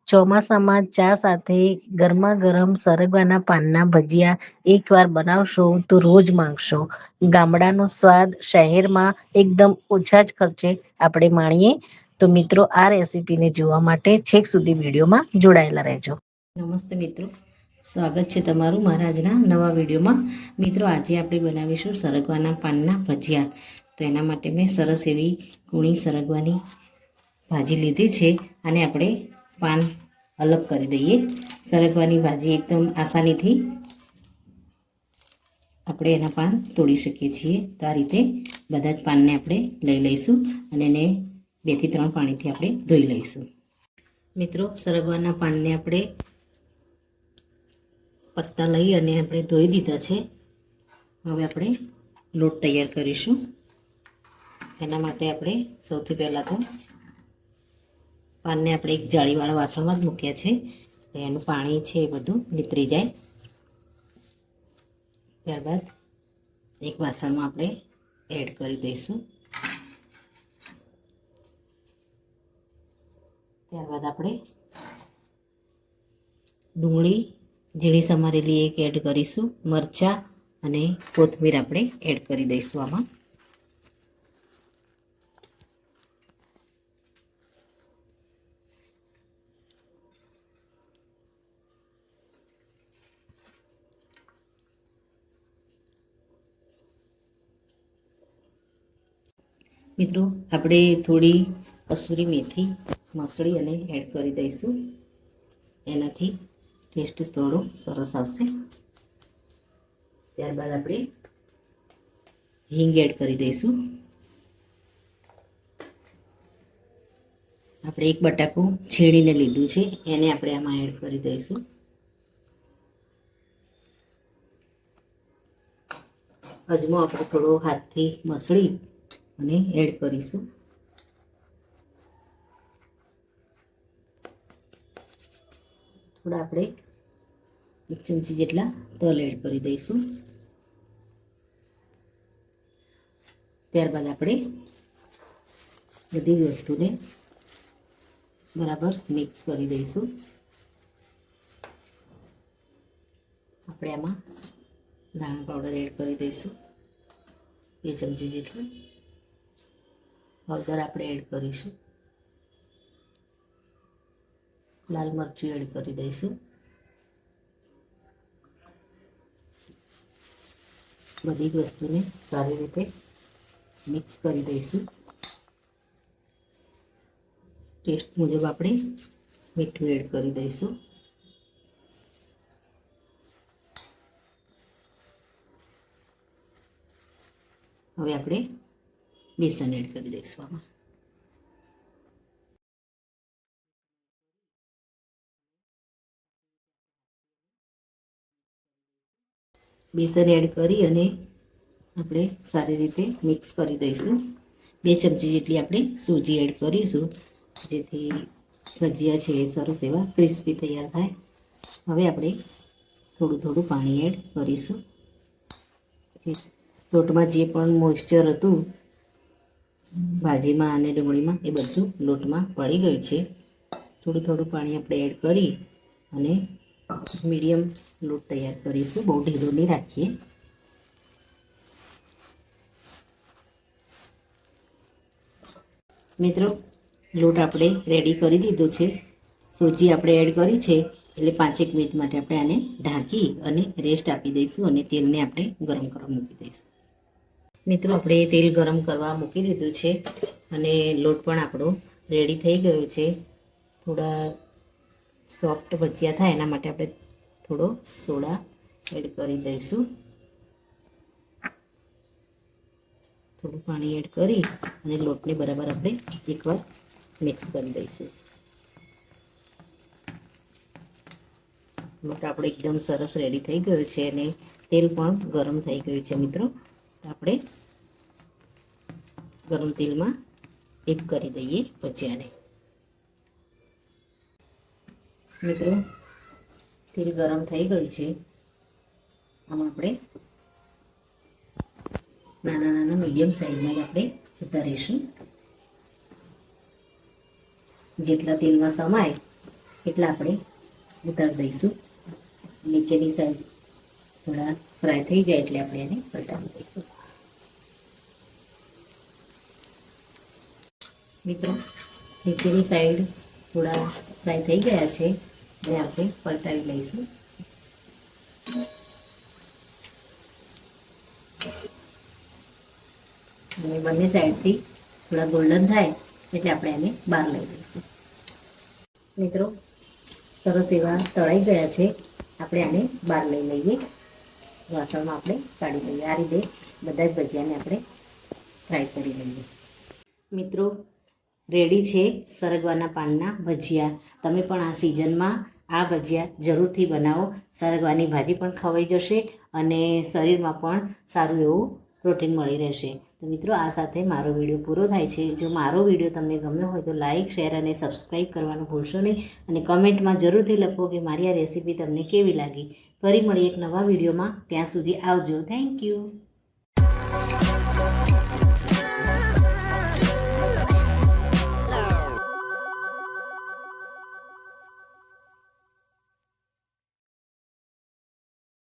ચોમાસામાં ચા સાથે ગરમા ગરમ સરગવાના પાનના ભજીયા એકવાર બનાવશો તો રોજ માંગશો. ગામડાનો સ્વાદ શહેરમાં એકદમ ઓછા જ ખર્ચે આપણે માણીએ. તો મિત્રો, આ રેસીપીને જોવા માટે છેક સુધી વિડીયોમાં જોડાયેલા રહેજો. નમસ્તે મિત્રો, સ્વાગત છે તમારું મારા આજના નવા વિડીયોમાં. મિત્રો, આજે આપણે બનાવીશું સરગવાના પાનના ભજીયા. તો એના માટે મેં સરસ એવી કૂણી સરગવાની ભાજી લીધી છે અને આપણે પાન અલગ કરી દઈએ. સરગવાની ભાજી એકદમ આસાનીથી આપણે એના પાન તોડી શકીએ છીએ. તો આ રીતે બધા જ પાનને આપણે લઈ લઈશું અને એને 2 થી 3 પાણીથી આપણે ધોઈ લઈશું. મિત્રો, સરગવાના પાનને આપણે પત્તા લઈ અને આપણે ધોઈ દીધા છે. હવે આપણે લોટ તૈયાર કરીશું. એના માટે આપણે સૌથી પહેલાં તો પાનને આપણે એક જાળીવાળા વાસણમાં જ મૂક્યા છે. એનું પાણી છે એ બધું નીતરી જાય. ત્યારબાદ એક વાસણમાં આપણે એડ કરી દઈશું. ત્યારબાદ આપણે ડુંગળી ઝીણી સમારેલી એક એડ કરીશું. મરચાં અને કોથમીર આપણે એડ કરી દઈશું આમાં. મિત્રો, આપણે થોડી કસૂરી મેથી મસળી અને એડ કરી દઈશું. એનાથી ટેસ્ટ થોડો સરસ આવશે. ત્યારબાદ આપણે હિંગ એડ કરી દઈશું. આપણે એક બટાકું છીણીને લીધું છે, એને આપણે આમાં એડ કરી દઈશું. અજમો આપણે થોડો હાથથી મસળી અને એડ કરીશું. થોડા આપણે 1 ચમચી જેટલા તલ એડ કરી દઈશું. ત્યારબાદ આપણે બધી વસ્તુને બરાબર મિક્સ કરી દઈશું. આપણે આમાં ધાણા પાવડર એડ કરી દઈશું 2 ચમચી જેટલું. હળદર આપણે એડ કરીશું. લાલ મરચું એડ કરી દઈશું. બધી જ વસ્તુને સારી રીતે મિક્સ કરી દઈશું. ટેસ્ટ મુજબ આપણે મીઠું એડ કરી દઈશું. હવે આપણે બેસન એડ કરી દઈશું આમાં. બેસન એડ કરી અને આપણે સારી રીતે મિક્સ કરી દઈશું. 2 ચમચી જેટલી આપણે સૂજી એડ કરીશું, જેથી ભજીયા છે એ સરસ એવા ક્રિસ્પી તૈયાર થાય. હવે આપણે થોડું થોડું પાણી એડ કરીશું. લોટમાં જે પણ મોઇશ્ચર હતું ભાજીમાં અને ડુંગળીમાં, એ બધું લોટમાં પડી ગયું છે. થોડું થોડું પાણી આપણે એડ કરી અને મીડિયમ લોટ તૈયાર કરીશું. બહુ ઢીલો નહીં રાખીએ. મિત્રો, લોટ આપણે રેડી કરી દીધો છે. સૂજી આપણે એડ કરી છે, એટલે 5 મિનિટ માટે આપણે આને ઢાંકી અને રેસ્ટ આપી દઈશું અને તેલને આપણે ગરમ કરવા મૂકી દઈશું. મિત્રો, આપણે તેલ ગરમ કરવા મૂકી દીધું છે અને લોટ પણ આપણો રેડી થઈ ગયો છે. થોડા સોફ્ટ ભજીયા થાય એના માટે આપણે થોડો સોડા એડ કરી દઈશું. થોડું પાણી એડ કરી અને લોટને બરાબર આપણે એકવાર મિક્સ કરી દઈશું. લોટ આપણો એકદમ સરસ રેડી થઈ ગયો છે અને તેલ પણ ગરમ થઈ ગયું છે. મિત્રો, આપણે ગરમ તેલમાં ડીપ કરી દઈએ ભજીયાને. મિત્રો, તેલ ગરમ થઈ ગયું છે. આમાં આપણે નાના નાના મીડિયમ સાઈઝમાં જ આપણે ઉતારીશું. જેટલા તેલમાં સમાય એટલા આપણે ઉતારી દઈશું. નીચેની સાઈડ થોડા ફ્રાય થઈ જાય એટલે આપણે એને પલટાવી દઈશું. મિત્રો, નીચેની સાઈડ થોડા ફ્રાય થઈ ગયા છે અને આપણે પલટાવી લઈશું. અને બંને સાઈડથી થોડા ગોલ્ડન થાય એટલે આપણે એને બહાર લઈ લઈશું. મિત્રો, સરસ એવા તળાઈ ગયા છે. આપણે આને બહાર લઈ લઈએ. વાસણમાં આપણે કાઢી લઈએ. આ રીતે બધા જ ભજીયાને આપણે ફ્રાય કરી લઈએ. મિત્રો, રેડી છે સરગવાના પાનના ભજીયા. તમે પણ આ સિઝનમાં આ ભજીયા જરૂરથી બનાવો. સરગવાની ભાજી પણ ખવાઈ જશે અને શરીરમાં પણ સારું એવું પ્રોટીન મળી રહેશે. તો મિત્રો, આ સાથે મારો વિડીયો પૂરો થાય છે. જો મારો વિડીયો તમને ગમ્યો હોય તો લાઇક, શેર અને સબસ્ક્રાઈબ કરવાનું ભૂલશો નહીં. અને કમેન્ટમાં જરૂરથી લખો કે મારી આ રેસીપી તમને કેવી લાગી. ફરી મળીએ એક નવા વિડીયોમાં. ત્યાં સુધી આવજો. Thank you.